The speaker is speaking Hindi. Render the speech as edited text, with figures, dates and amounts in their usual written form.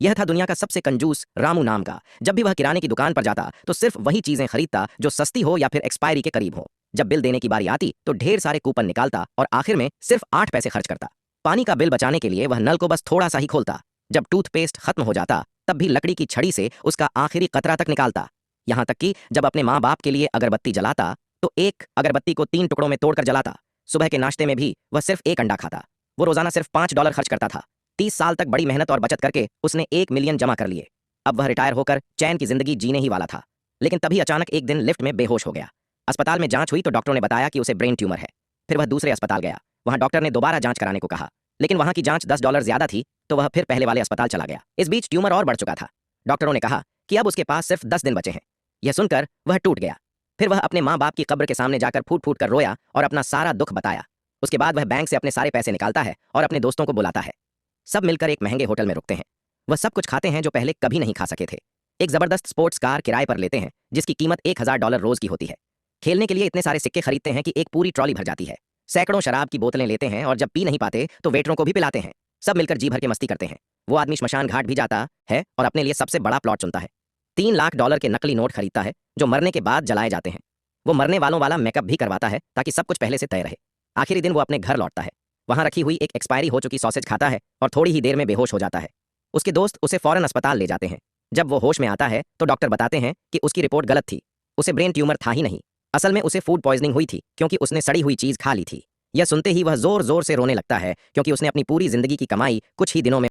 यह था दुनिया का सबसे कंजूस रामू नाम का। जब भी वह किराने की दुकान पर जाता तो सिर्फ वही चीजें खरीदता जो सस्ती हो या फिर एक्सपायरी के करीब हो। जब बिल देने की बारी आती तो ढेर सारे कूपन निकालता और आखिर में सिर्फ 8 पैसे खर्च करता। पानी का बिल बचाने के लिए वह नल को बस थोड़ा सा ही खोलता। जब टूथपेस्ट खत्म हो जाता तब भी लकड़ी की छड़ी से उसका आखिरी कतरा तक निकालता। यहाँ तक कि जब अपने माँ बाप के लिए अगरबत्ती जलाता तो एक अगरबत्ती को 3 टुकड़ों में तोड़कर जलाता। सुबह के नाश्ते में भी वह सिर्फ एक अंडा खाता। वो रोजाना सिर्फ $5 खर्च करता था। 30 साल तक बड़ी मेहनत और बचत करके उसने 1 मिलियन जमा कर लिए। अब वह रिटायर होकर चैन की जिंदगी जीने ही वाला था। लेकिन तभी अचानक एक दिन लिफ्ट में बेहोश हो गया। अस्पताल में जांच हुई तो डॉक्टरों ने बताया कि उसे ब्रेन ट्यूमर है। फिर वह दूसरे अस्पताल गया। वहां डॉक्टर ने दोबारा जांच कराने को कहा, लेकिन वहां की जांच $10 ज्यादा थी, तो वह फिर पहले वाले अस्पताल चला गया। इस बीच ट्यूमर और बढ़ चुका था। डॉक्टरों ने कहा कि अब उसके पास सिर्फ 10 दिन बचे हैं। यह सुनकर वह टूट गया। फिर वह अपने माँ बाप की कब्र के सामने जाकर फूट फूट कर रोया और अपना सारा दुख बताया। उसके बाद वह बैंक से अपने सारे पैसे निकालता है और अपने दोस्तों को बुलाता है। सब मिलकर एक महंगे होटल में रुकते हैं। वह सब कुछ खाते हैं जो पहले कभी नहीं खा सके थे। एक जबरदस्त स्पोर्ट्स कार किराए पर लेते हैं जिसकी कीमत $1000 रोज की होती है। खेलने के लिए इतने सारे सिक्के खरीदते हैं कि एक पूरी ट्रॉली भर जाती है। सैकड़ों शराब की बोतलें लेते हैं और जब पी नहीं पाते तो वेटरों को भी पिलाते हैं। सब मिलकर जी भर के मस्ती करते हैं। वो आदमी श्मशान घाट भी जाता है और अपने लिए सबसे बड़ा प्लॉट चुनता है। $3 लाख के नकली नोट खरीदता है जो मरने के बाद जलाए जाते हैं। वो मरने वालों वाला मेकअप भी करवाता है ताकि सब कुछ पहले से तय रहे। आखिरी दिन वो अपने घर लौटता है। वहां रखी हुई एक एक्सपायरी हो चुकी सॉसेज खाता है और थोड़ी ही देर में बेहोश हो जाता है। उसके दोस्त उसे फौरन अस्पताल ले जाते हैं। जब वो होश में आता है तो डॉक्टर बताते हैं कि उसकी रिपोर्ट गलत थी। उसे ब्रेन ट्यूमर था ही नहीं। असल में उसे फूड पॉइजनिंग हुई थी क्योंकि उसने सड़ी हुई चीज खा ली थी। यह सुनते ही वह जोर जोर से रोने लगता है क्योंकि उसने अपनी पूरी जिंदगी की कमाई कुछ ही दिनों में